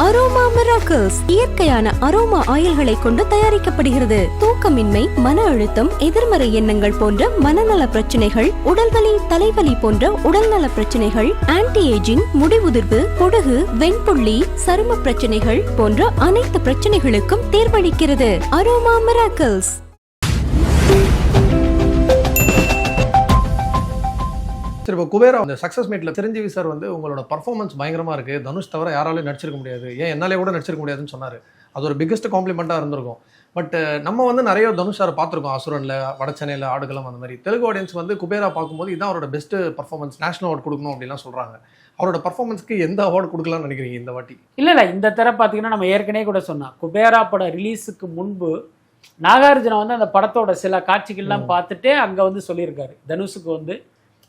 Aroma miracles இயற்கையான aroma ஆயில்களை கொண்டு தயாரிக்கப்படுகிறது. தூக்கமின்மை, மன அழுத்தம், எதிர்மறை எண்ணங்கள் போன்ற மனநல பிரச்சனைகள், உடல்வலி, தலைவலி போன்ற உடல்நல பிரச்சனைகள், ஆன்டி ஏஜிங், முடிவுதிர்வு, பொடுகு, வெண்புள்ளி, சரும பிரச்சனைகள் போன்ற அனைத்து பிரச்சனைகளுக்கும் தீர்வளிக்கிறது. Aroma miracles. சரி, இப்போ குபேரா அந்த சக்ஸஸ் மீட்ல சிரஞ்சீவி சார் வந்து உங்களோட பர்ஃபார்மன்ஸ் பயங்கரமாக இருக்குது, தனுஷ் தவிர யாராலையும் நடிச்சிருக்க முடியாது, ஏன் என்னாலே கூட நடிச்சிருக்க முடியாதுன்னு சொன்னார். அது ஒரு பிக்கஸ்ட் காம்ப்ளிமெண்ட்டாக இருந்திருக்கும். பட் நம்ம வந்து நிறைய தனுஷ் சார் பார்த்துருக்கோம், அசுரனில், வடச்சென்னையில், ஆடுகளம், அந்த மாதிரி. தெலுங்கு ஆடியன்ஸ் வந்து குபேரா பார்க்கும்போது இதான் அவரோட பெஸ்ட் பர்ஃபார்மன்ஸ், நேஷனல் அவார்டு கொடுக்கணும் அப்படிலாம் சொல்கிறாங்க. அவரோட பர்ஃபார்மன்ஸ்க்கு எந்த அவார்டு கொடுக்கலாம்னு நினைக்கிறீங்க இந்த வாட்டி? இல்லை இந்த தர பார்த்தீங்கன்னா நம்ம ஏற்கனவே கூட சொன்னோம், குபேரா படம் ரிலீஸுக்கு முன்பு நாகார்ஜுனா வந்து அந்த படத்தோட சில காட்சிகள்லாம் பார்த்துட்டு அங்கே வந்து சொல்லியிருக்காரு, தனுஷுக்கு வந்து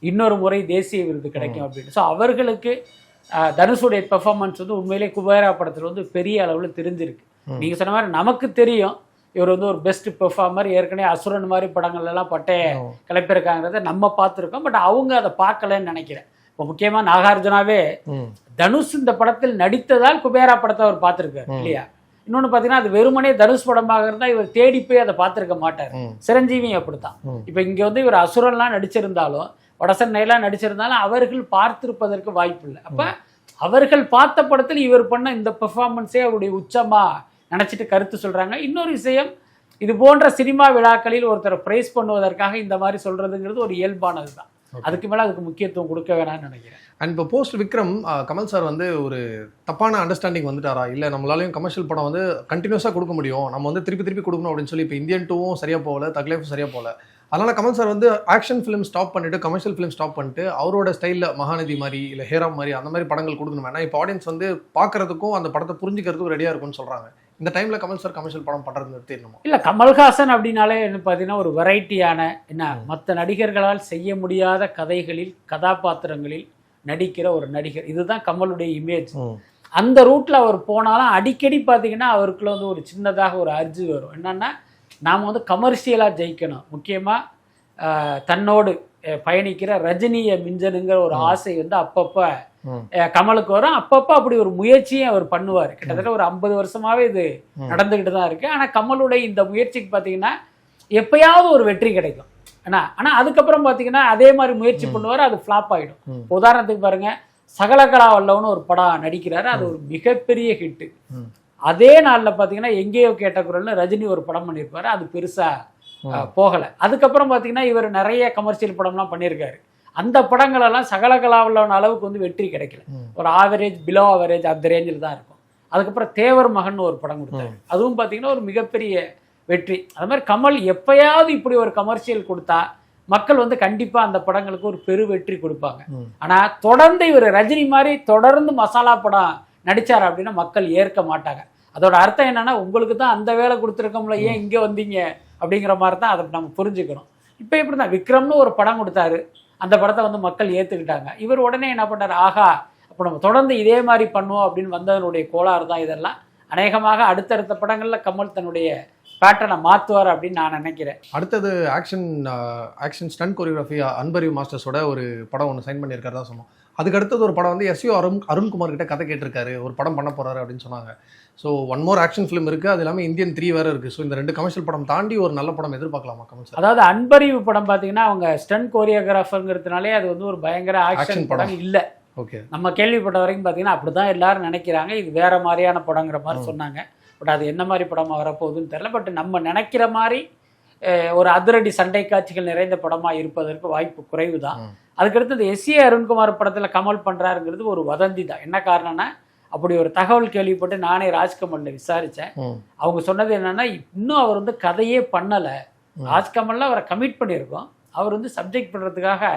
இன்னொரு முறை தேசிய விருது கிடைக்கும் அப்படின்னு. ஸோ அவர்களுக்கு தனுஷுடைய பெர்ஃபார்மன்ஸ் வந்து உண்மையிலே குபேரா படத்தில் வந்து பெரிய அளவில் தெரிஞ்சிருக்கு. நீங்கள் சொன்ன மாதிரி நமக்கு தெரியும் இவர் வந்து ஒரு பெஸ்ட் பெர்ஃபார்மர், ஏற்கனவே அசுரன் மாதிரி படங்கள்லாம் பட்டைய கிளப்பியிருக்காங்கிறத நம்ம பார்த்துருக்கோம். பட் அவங்க அதை பார்க்கலன்னு நினைக்கிறேன். இப்போ முக்கியமாக நாகார்ஜுனாவே தனுஷ் இந்த படத்தில் நடித்ததால் குபேரா படத்தை அவர் பார்த்துருக்காரு இல்லையா. இன்னொன்று பார்த்தீங்கன்னா அது வெறுமனே தனுஷ் படமாக இருந்தால் இவர் தேடி போய் அதை பார்த்துருக்க மாட்டார். சிரஞ்சீவியும் அப்படித்தான். இப்போ இங்கே வந்து இவர் அசுரன்லாம் நடிச்சிருந்தாலும், வடசென்னையெல்லாம் நடிச்சிருந்தாலும் அவர்கள் பார்த்திருப்பதற்கு வாய்ப்பு இல்லை. அப்போ அவர்கள் பார்த்த படத்தில் இவர் பண்ண இந்த பெர்ஃபார்மன்ஸே அவருடைய உச்சமாக நினச்சிட்டு கருத்து சொல்கிறாங்க. இன்னொரு விஷயம், இது போன்ற சினிமா விழாக்களில் ஒருத்தரை ப்ரைஸ் பண்ணுவதற்காக இந்த மாதிரி சொல்கிறதுங்கிறது ஒரு இயல்பானது தான். அதுக்கு மேலே அதுக்கு முக்கியத்துவம் கொடுக்க வேணாம்னு நினைக்கிறேன். அண்ட் இப்போ போஸ்ட் விக்ரம் கமல் சார் வந்து ஒரு தப்பான அண்டர்ஸ்டாண்டிங் வந்துட்டாரா, இல்லை நம்மளாலையும் கமர்ஷியல் படம் வந்து கண்டினியூஸாக கொடுக்க முடியும், நம்ம வந்து திருப்பி திருப்பி கொடுக்கணும் அப்படின்னு சொல்லி இப்போ இந்தியன் 2வும் சரியாக போகல, தக்லைஃபும் சரியாக போகல. அதனால் கமல் சார் வந்து ஆக்ஷன் ஃபிலிம் ஸ்டாப் பண்ணிவிட்டு கமர்ஷியல் ஃபிலிம் ஸ்டாப் பண்ணிட்டு அவரோட ஸ்டைலில் மகாநதி மாதிரி இல்லை ஹேராம் மாதிரி அந்த மாதிரி படங்கள் கொடுக்கணும். வேணா இப்போ ஆடியன்ஸ் வந்து பார்க்குறதுக்கும் அந்த படத்தை புரிஞ்சுக்கிறதுக்கும் ரெடியாக இருக்கும்னு சொல்கிறாங்க. இந்த டைமில் கமல் சார் கமர்ஷியல் படம் பண்ணுறது நிறுத்திடணுமா? இல்லை, கமல்ஹாசன் அப்படின்னாலே என்ன பார்த்தீங்கன்னா ஒரு வெரைட்டியான மற்ற நடிகர்களால் செய்ய முடியாத கதைகளில், கதாபாத்திரங்களில் நடிக்கிற ஒரு நடிகர். இதுதான் கமலுடைய இமேஜ். அந்த ரூட்டில் அவர் போனாலும் அடிக்கடி பார்த்தீங்கன்னா அவருக்குள்ள வந்து ஒரு சின்னதாக ஒரு அர்ஜி வரும். என்னென்னா, நாம் வந்து கமர்ஷியலாக ஜெயிக்கணும், முக்கியமாக தன்னோடு பயணிக்கிற ரஜினியை மிஞ்சனுங்கிற ஒரு ஆசை வந்து அப்பப்போ கமலுக்கு வரும். அப்பப்போ அப்படி ஒரு முயற்சியும் அவர் பண்ணுவார். கிட்டத்தட்ட ஒரு 50 வருஷமாகவே இது நடந்துக்கிட்டு தான் இருக்குது. ஆனால் கமலுடைய இந்த முயற்சிக்கு பார்த்தீங்கன்னா எப்பயாவது ஒரு வெற்றி கிடைக்கும். ஆனால் அதுக்கப்புறம் பார்த்தீங்கன்னா அதே மாதிரி முயற்சி பண்ணுவார், அது ஃப்ளாப் ஆகிடும். உதாரணத்துக்கு பாருங்கள், சகலகலா வல்லவன்னு ஒரு படம் நடிக்கிறாரு, அது ஒரு மிகப்பெரிய ஹிட்டு. அதே நாளில் பார்த்தீங்கன்னா எங்கேயோ கேட்ட குரல்னு ரஜினி ஒரு படம் பண்ணியிருப்பாரு, அது பெருசாக போகலை. அதுக்கப்புறம் பார்த்தீங்கன்னா இவர் நிறைய கமர்ஷியல் படம்லாம் பண்ணியிருக்காரு. அந்த படங்களெல்லாம் சகலகலாவல்லவன் அளவுக்கு வந்து வெற்றி கிடைக்கல, ஒரு ஆவரேஜ், பிலோ ஆவரேஜ் அந்த ரேஞ்சில் தான் இருக்கும். அதுக்கப்புறம் தேவர் மகன் ஒரு படம் கொடுத்தாரு, அதுவும் பார்த்தீங்கன்னா ஒரு மிகப்பெரிய வெற்றி. அது மாதிரி கமல் எப்பயாவது இப்படி ஒரு கமர்ஷியல் கொடுத்தா மக்கள் வந்து கண்டிப்பாக அந்த படங்களுக்கு ஒரு பெரு வெற்றி கொடுப்பாங்க. ஆனால் தொடர்ந்து இவர் ரஜினி மாதிரி தொடர்ந்து மசாலா படம் நடித்தார் அப்படின்னா மக்கள் ஏற்க மாட்டாங்க. அதோட அர்த்தம் என்னன்னா, உங்களுக்கு தான் அந்த வேலை கொடுத்துருக்கோம்ல, ஏன் இங்கே வந்தீங்க அப்படிங்கிற மாதிரி தான் அதை நம்ம புரிஞ்சுக்கணும். இப்போ இப்படி தான் விக்ரம்னு ஒரு படம் கொடுத்தாரு, அந்த படத்தை வந்து மக்கள் ஏற்றுக்கிட்டாங்க. இவர் உடனே என்ன பண்ணார், ஆகா அப்போ நம்ம தொடர்ந்து இதே மாதிரி பண்ணுவோம் அப்படின்னு வந்ததனுடைய கோளாறு தான் இதெல்லாம். அநேகமாக அடுத்தடுத்த படங்களில் கமல் தன்னுடைய பேட்டர்னை மாற்றுவார் அப்படின்னு நான் நினைக்கிறேன். அடுத்தது ஆக்ஷன் ஸ்டண்ட் கொரியோகிராஃபி அன்பரிவ் மாஸ்டர்ஸோட ஒரு படம் ஒன்று சைன் பண்ணியிருக்காரு தான் சொன்னோம். அதுக்கு அடுத்தது ஒரு படம் வந்து எஸ்யூ அருண்குமார் கிட்ட கதை கேட்டிருக்காரு, ஒரு படம் பண்ண போறாரு அப்படின்னு சொன்னாங்க. So one more action film இருக்குது, அது இல்லாமல் இந்தியன் 3 வேறு இருக்குது. ஸோ இந்த 2 கமர்ஷியல் படம் தாண்டி ஒரு நல்ல படம் எதிர்பார்க்கலாமா கமல் சார்? அதாவது அன்பரிவு படம் பார்த்தீங்கன்னா அவங்க ஸ்டண்ட் கோரியோகிராஃபருங்கிறதுனாலே அது வந்து ஒரு பயங்கர ஆக்ஷன் படம் இல்லை. ஓகே, நம்ம கேள்விப்பட்ட வரைக்கும் பார்த்தீங்கன்னா அப்படி தான் எல்லாரும் நினைக்கிறாங்க, இது வேற மாதிரியான படங்கிற மாதிரி சொன்னாங்க. பட் அது என்ன மாதிரி படமாக வரப்போகுதுன்னு தெரியல. பட் நம்ம நினைக்கிற மாதிரி ஒரு அதிரடி சண்டை காட்சிகள் நிறைந்த படமாக இருப்பதற்கு வாய்ப்பு குறைவு தான். அதுக்கடுத்து இந்த எஸ்ஏ அருண்குமார் படத்தில் கமல் பண்ணுறாருங்கிறது ஒரு வதந்தி தான். என்ன காரணம்னா, அப்படி ஒரு தகவல் கேள்விப்பட்டு நானே ராஜ்கமல்ல விசாரித்தேன். அவங்க சொன்னது என்னன்னா, இன்னும் அவர் வந்து கதையே பண்ணலை, ராஜ்கமல்ல அவரை கமிட் பண்ணியிருக்கோம், அவர் வந்து சப்ஜெக்ட் பண்ணுறதுக்காக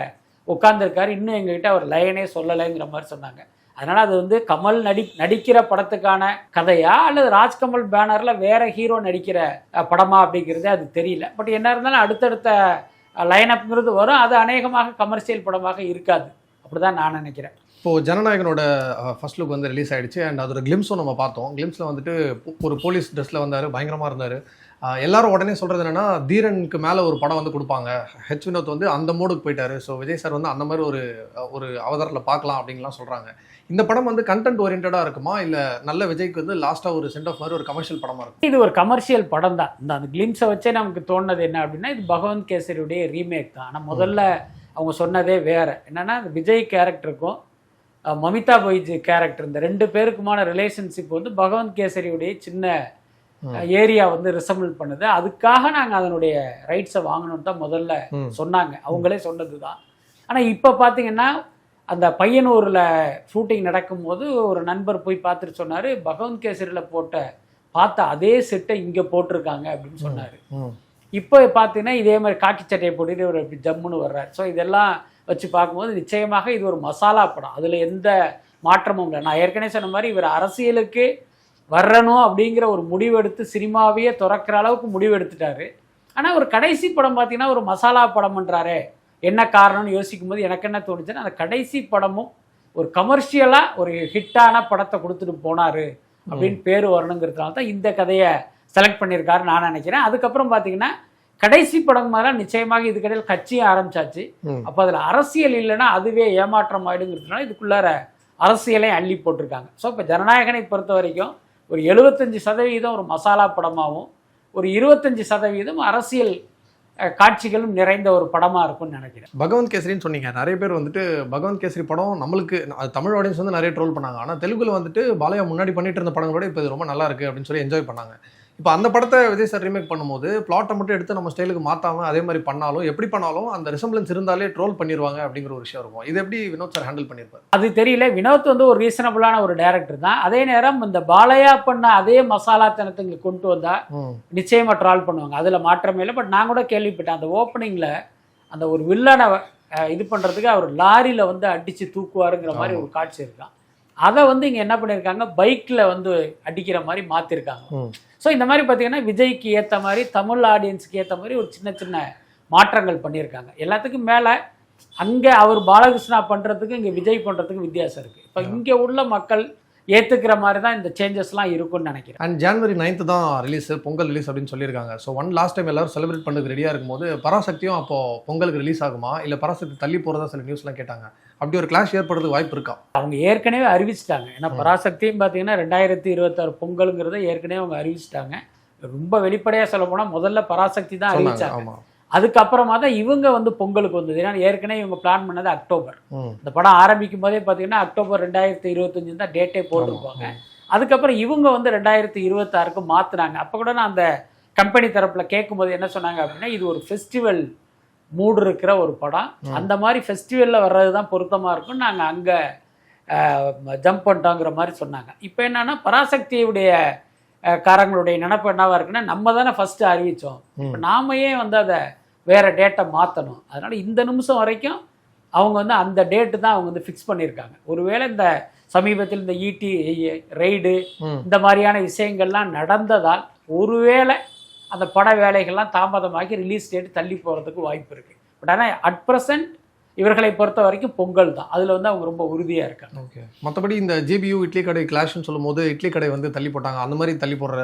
உட்காந்துருக்காரு, இன்னும் எங்ககிட்ட அவர் லைனே சொல்லலைங்கிற மாதிரி சொன்னாங்க. அதனால் அது வந்து கமல் நடிக்கிற படத்துக்கான கதையா அல்லது ராஜ்கமல் பேனரில் வேற ஹீரோ நடிக்கிற படமா அப்படிங்கிறது அது தெரியல. பட் என்ன இருந்தாலும் அடுத்தடுத்த லைனப்ங்கிறது வரும், அது அநேகமாக கமர்ஷியல் படமாக இருக்காது, அப்படிதான் நான் நினைக்கிறேன். இப்போது ஜனநாயகனோட ஃபர்ஸ்ட் லுக் வந்து ரிலீஸ் ஆகிடுச்சு அண்ட் அதோட கிளிம்ஸும் நம்ம பார்த்தோம். கிளிம்ஸில் வந்துட்டு ஒரு போலீஸ் ட்ரெஸ்ஸில் வந்தார், பயங்கரமாக இருந்தார். எல்லாரும் உடனே சொல்கிறது என்னென்னா தீரனுக்கு மேலே ஒரு படம் வந்து கொடுப்பாங்க, ஹெச் வினோத் வந்து அந்த மோடுக்கு போயிட்டாரு, ஸோ விஜய் சார் வந்து அந்த மாதிரி ஒரு அவதாரத்தில் பார்க்கலாம் அப்படின்லாம் சொல்கிறாங்க. இந்த படம் வந்து கண்டென்ட் ஓரியன்டாக இருக்குமா, இல்லை நல்ல விஜய்க்கு வந்து லாஸ்ட்டாக ஒரு சென்ட் ஆஃப் மாதிரி ஒரு கமர்ஷியல் படமாக இருக்கும்? இது ஒரு கமர்ஷியல் படம் தான். அந்த கிளிம்ஸை வச்சே நமக்கு தோணுது என்ன அப்படின்னா இது பகவந்த் கேசரியுடைய ரீமேக் தான். ஆனால் முதல்ல அவங்க சொன்னதே வேறு என்னென்னா விஜய் கேரக்டருக்கும் மமிதா பைஜ் கேரக்டர் இந்த 2 பேருக்குமான ரிலேஷன்ஷிப் வந்து பகவந்த் கேசரியுடைய சின்ன ஏரியா வந்து ரிசம்பிள் பண்ணுது. அதுக்காக நாங்கள் அதனுடைய ரைட்ஸை வாங்கணும்னு தான் முதல்ல சொன்னாங்க, அவங்களே சொன்னது தான். ஆனால் இப்போ பார்த்தீங்கன்னா அந்த பையனூரில் ஷூட்டிங் நடக்கும்போது ஒரு நண்பர் போய் பார்த்துட்டு சொன்னார், பகவந்த் கேசரியில் பார்த்த அதே செட்டை இங்கே போட்டிருக்காங்க அப்படின்னு சொன்னார். இப்போ பார்த்தீங்கன்னா இதே மாதிரி காக்கி சட்டையை போட்டுட்டு ஒரு ஜம்முன்னு வர்றார். ஸோ இதெல்லாம் வச்சு பார்க்கும்போது நிச்சயமாக இது ஒரு மசாலா படம், அதில் எந்த மாற்றமும் இல்லை. நான் ஏற்கனவே சொன்ன மாதிரி இவர் அரசியலுக்கு வரணும் அப்படிங்கிற ஒரு முடிவெடுத்து சினிமாவையே துறக்கிற அளவுக்கு முடிவெடுத்துட்டாரு. ஆனால் ஒரு கடைசி படம் பார்த்தீங்கன்னா ஒரு மசாலா படம்ன்றாரே, என்ன காரணம்னு யோசிக்கும் போது எனக்கு என்ன தோணுச்சுன்னா அந்த கடைசி படமும் ஒரு கமர்ஷியலாக ஒரு ஹிட்டான படத்தை கொடுத்துட்டு போனார் அப்படின்னு பேர் வரணுங்கிறதுனால தான் இந்த கதையை செலக்ட் பண்ணியிருக்காருன்னு நான் நினைக்கிறேன். அதுக்கப்புறம் பார்த்தீங்கன்னா கடைசி படம் மாதிரி நிச்சயமாக இதுக்கடையில் கட்சியும் ஆரம்பிச்சாச்சு. அப்போ அதில் அரசியல் இல்லைன்னா அதுவே ஏமாற்றம் ஆயிடுங்கிறதுனால இதுக்குள்ளார அரசியலையும் அள்ளி போட்டிருக்காங்க. ஸோ இப்போ ஜனநாயகனை பொறுத்த வரைக்கும் ஒரு 75% ஒரு மசாலா படமாகவும் ஒரு 25% அரசியல் காட்சிகளும் நிறைந்த ஒரு படமாக இருக்கும்னு நினைக்கிறேன். பகவந்த் கேசரின்னு சொன்னீங்க, நிறைய பேர் வந்துட்டு பகவந்த் கேசரி படம் நம்மளுக்கு தமிழ் ஆடியன்ஸ் வந்து நிறைய ட்ரோல் பண்ணாங்க. ஆனால் தெலுங்குல வந்துட்டு பாலையா முன்னாடி பண்ணிட்டு இருந்த படங்களோட இப்போ இது ரொம்ப நல்லா இருக்குது அப்படின்னு சொல்லி என்ஜாய் பண்ணாங்க. இப்போ அந்த படத்தை விஜய் சார் ரீமேக் பண்ணும்போது பிளாட்டை மட்டும் எடுத்து நம்ம ஸ்டைலுக்கு மாற்றாமல் அதே மாதிரி பண்ணாலும் எப்படி பண்ணாலும் அந்த ரிசம்பிளன்ஸ் இருந்தாலே ட்ரோல் பண்ணிடுவாங்க அப்படிங்கிற ஒரு விஷயம் இருக்கும். இது எப்படி வினோத் சார் ஹேண்டில் பண்ணியிருப்பார்? அது தெரியல. வினோத் வந்து ஒரு ரீசனபிளான ஒரு டைரக்டர் தான். அதே நேரம் இந்த பாலையா பண்ண அதே மசாலாத்தனத்தை இங்கே கொண்டு வந்தால் நிச்சயமாக ட்ரால் பண்ணுவாங்க, அதில் மாற்றமே இல்லை. பட் நான் கூட கேள்விப்பட்டேன் அந்த ஓப்பனிங்கில் அந்த ஒரு வில்லனை இது பண்ணுறதுக்கு அவர் லாரியில் வந்து அடித்து தூக்குவாருங்கிற மாதிரி ஒரு காட்சி இருக்கான். அதை வந்து இங்கே என்ன பண்ணியிருக்காங்க, பைக்கில் வந்து அடிக்கிற மாதிரி மாற்றிருக்காங்க. ஸோ இந்த மாதிரி பார்த்தீங்கன்னா விஜய்க்கு ஏற்ற மாதிரி தமிழ் ஆடியன்ஸுக்கு ஏற்ற மாதிரி ஒரு சின்ன சின்ன மாற்றங்கள் பண்ணியிருக்காங்க. எல்லாத்துக்கும் மேலே அங்கே அவர் பாலகிருஷ்ணா பண்ணுறதுக்கு இங்கே விஜய் பண்ணுறதுக்கு வித்தியாசம் இருக்குது. இப்போ இங்கே உள்ள மக்கள் ஏற்றுக்கிற மாதிரி தான் இந்த சேஞ்சஸ்லாம் இருக்கும்னு நினைக்கிறேன். அண்ட் January 9th தான் ரிலீஸ், பொங்கல் ரிலீஸ் அப்படின்னு சொல்லியிருக்காங்க. ஸோ லாஸ்ட் டைம் எல்லாரும் செலிப்ரேட் பண்ணுறதுக்கு ரெடியாக இருக்கும்போது பராசக்தியும் அப்போது பொங்கலுக்கு ரிலீஸ் ஆகுமா இல்லை பராசக்தி தள்ளி போகிறதா சில நியூஸ்லாம் கேட்டாங்க. அப்படி ஒரு கிளாஷ் ஏற்படுறதுக்கு வாய்ப்பு இருக்கா? அவங்க ஏற்கனவே அறிவிச்சிட்டாங்க. ஏன்னா பராசக்தியும் பார்த்தீங்கன்னா 2026 பொங்கலுங்கிறத ஏற்கனவே அவங்க அறிவிச்சிட்டாங்க. ரொம்ப வெளிப்படையாக சொல்ல போனால் முதல்ல பராசக்தி தான் அறிவிச்சாங்க. அதுக்கப்புறமா தான் இவங்க வந்து பொங்கலுக்கு வந்தது. ஏன்னா ஏற்கனவே இவங்க பிளான் பண்ணது அக்டோபர். இந்த படம் ஆரம்பிக்கும் போதே பார்த்தீங்கன்னா அக்டோபர் 2025 தான் டேட்டே போட்டிருப்பாங்க. அதுக்கப்புறம் இவங்க வந்து 2026க்கு மாற்றினாங்க. அப்போ கூட நான் அந்த கம்பெனி தரப்பில் கேட்கும்போது என்ன சொன்னாங்க அப்படின்னா இது ஒரு ஃபெஸ்டிவல் மூடு இருக்கிற ஒரு படம், அந்த மாதிரி ஃபெஸ்டிவலில் வர்றது தான் பொருத்தமாக இருக்கும், நாங்கள் அங்கே ஜம்ப் பண்ணிட்டோங்கிற மாதிரி சொன்னாங்க. இப்போ என்னன்னா பராசக்தியுடைய காரங்களுடைய நினைப்பு என்னவா இருக்குன்னா நம்ம தானே ஃபஸ்ட்டு அறிவித்தோம், இப்போ நாம ஏன் வந்து அதை வேறு டேட்டை மாற்றணும். அதனால் இந்த நிமிஷம் வரைக்கும் அவங்க வந்து அந்த டேட்டு தான் அவங்க வந்து ஃபிக்ஸ் பண்ணியிருக்காங்க. ஒருவேளை இந்த சமீபத்தில் இந்த ஈடி ரெய்டு இந்த மாதிரியான விஷயங்கள்லாம் நடந்ததால் ஒருவேளை அந்த பட வேலைகள்லாம் தாமதமாகி ரிலீஸ் டேட் தள்ளி போகிறதுக்கு வாய்ப்பு இருக்குது. பட் ஆனால் அட் ப்ரெசன்ட் இவர்களை பொறுத்த வரைக்கும் பொங்கல் தான், அதில் வந்து அவங்க ரொம்ப உறுதியாக இருக்காங்க. ஓகே. மற்றபடி இந்த ஜேபியூ இட்லி கடை கிளாஷ்னு சொல்லும் போது இட்லி கடை வந்து தள்ளி போட்டாங்க, அந்த மாதிரி தள்ளி போடுற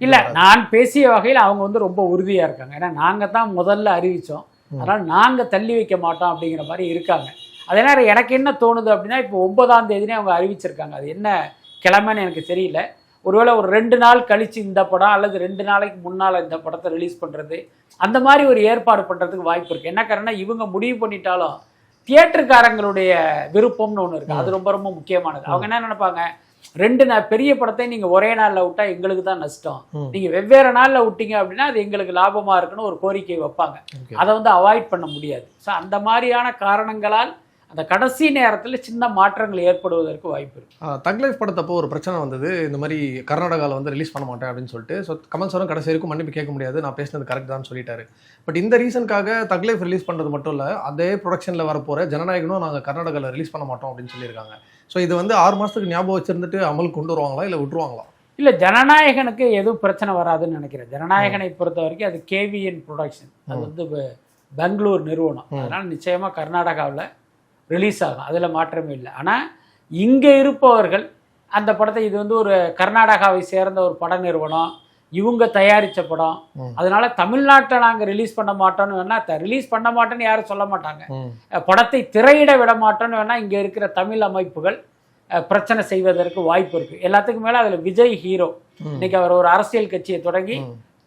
இல்லை, நான் பேசிய வகையில் அவங்க வந்து ரொம்ப உறுதியாக இருக்காங்க. ஏன்னா நாங்கள் தான் முதல்ல அறிவித்தோம், அதனால் நாங்கள் தள்ளி வைக்க மாட்டோம் அப்படிங்கிற மாதிரி இருக்காங்க. அதே நேரம் எனக்கு என்ன தோணுது அப்படின்னா இப்போ 9ஆம் தேதினே அவங்க அறிவிச்சிருக்காங்க. அது என்ன கிழமைன்னு எனக்கு தெரியல. ஒருவேளை ஒரு 2 நாள் கழித்து இந்த படம் அல்லது 2 நாளைக்கு முன்னால் இந்த படத்தை ரிலீஸ் பண்ணுறது அந்த மாதிரி ஒரு ஏற்பாடு பண்ணுறதுக்கு வாய்ப்பு இருக்குது. என்ன காரணம்னா இவங்க முடிவு பண்ணிட்டாலும் தியேட்டருக்காரங்களுடைய விருப்பம்னு ஒன்று இருக்குது, அது ரொம்ப ரொம்ப முக்கியமானது. அவங்க என்ன நினைப்பாங்க, 2 பெரிய படத்தை நீங்கள் ஒரே நாளில் விட்டா எங்களுக்கு தான் நஷ்டம், நீங்கள் வெவ்வேறு நாளில் விட்டீங்க அப்படின்னா அது எங்களுக்கு லாபமாக இருக்குன்னு ஒரு கோரிக்கை வைப்பாங்க. அதை வந்து அவாய்ட் பண்ண முடியாது. ஸோ அந்த மாதிரியான காரணங்களால் அந்த கடைசி நேரத்தில் சின்ன மாற்றங்கள் ஏற்படுவதற்கு வாய்ப்பு இருக்குது. தக் லைஃப் படத்தப்போ ஒரு பிரச்சனை வந்தது, இந்த மாதிரி கர்நாடகாவில் வந்து ரிலீஸ் பண்ண மாட்டேன் அப்படின்னு சொல்லிட்டு. ஸோ கமல் சாரும் கடைசி வரைக்கும் மன்னிப்பு கேட்க முடியாது, நான் பேசினது கரெக்ட் தான் சொல்லிட்டாரு. பட் இந்த ரீசனுக்காக தக் லைஃப் ரிலீஸ் பண்ணுறது மட்டும் இல்லை, அதே ப்ரொடக்ஷனில் வரப்போகிற ஜனநாயகனும் நாங்கள் கர்நாடகாவில் ரிலீஸ் பண்ண மாட்டோம் அப்படின்னு சொல்லியிருக்காங்க. ஸோ இது வந்து 6 மாதத்துக்கு ஞாபகம் வச்சுருந்துட்டு அமல் கொண்டு வருவாங்களா இல்லை விட்டுருவாங்களா? இல்லை, ஜனநாயகனுக்கு எதுவும் பிரச்சனை வராதுன்னு நினைக்கிறேன். ஜனநாயகனை பொறுத்த வரைக்கும் அது KVN ப்ரொடக்ஷன், அது வந்து பெங்களூர் நிறுவனம். அதனால் நிச்சயமாக கர்நாடகாவில் ரிலீஸ் ஆகும், அதில் மாற்றமே இல்லை. ஆனால் இங்கே இருப்பவர்கள் அந்த படத்தை, இது வந்து ஒரு கர்நாடகாவை சேர்ந்த ஒரு பட நிறுவனம், இவங்க தயாரித்த படம், அதனால தமிழ்நாட்டில் நாங்கள் ரிலீஸ் பண்ண மாட்டோம்னு வேணால், ரிலீஸ் பண்ண மாட்டோன்னு யாரும் சொல்ல மாட்டாங்க. படத்தை திரையிட விட மாட்டோம்னு வேணால் இங்கே இருக்கிற தமிழ் அமைப்புகள் பிரச்சனை செய்வதற்கு வாய்ப்பு இருக்குது. எல்லாத்துக்கும் மேலே அதில் விஜய் ஹீரோ. இன்னைக்கு அவர் ஒரு அரசியல் கட்சியை தொடங்கி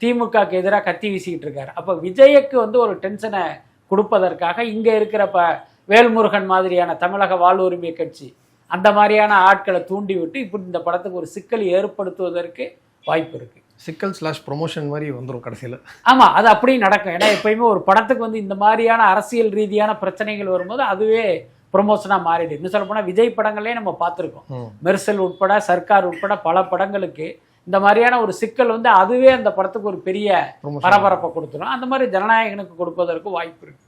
திமுகக்கு எதிராக கத்தி வீசிக்கிட்டு இருக்காரு. அப்போ விஜய்க்கு வந்து ஒரு டென்ஷனை கொடுப்பதற்காக இங்கே இருக்கிற வேல்முருகன் மாதிரியான தமிழக வாழ்வுரிமை கட்சி அந்த மாதிரியான ஆட்களை தூண்டி விட்டு இப்படி இந்த படத்துக்கு ஒரு சிக்கல் ஏற்படுத்துவதற்கு வாய்ப்பு இருக்குது. சிக்கல் ப்ரொமோஷன் மாதிரி வந்துடும் கடைசியில். ஆமாம், அது அப்படியும் நடக்கும். ஏன்னா எப்பயுமே ஒரு படத்துக்கு வந்து இந்த மாதிரியான அரசியல் ரீதியான பிரச்சனைகள் வரும்போது அதுவே ப்ரொமோஷனாக மாறிடுது. இன்னும் சொல்ல போனால் விஜய் படங்களே நம்ம பார்த்துருக்கோம். மெர்சல் உட்பட, சர்க்கார் உட்பட பல படங்களுக்கு இந்த மாதிரியான ஒரு சிக்கல் வந்து அதுவே அந்த படத்துக்கு ஒரு பெரிய பரபரப்பை கொடுத்துரும். அந்த மாதிரி ஜனநாயகனுக்கு கொடுப்பதற்கு வாய்ப்பு இருக்கு.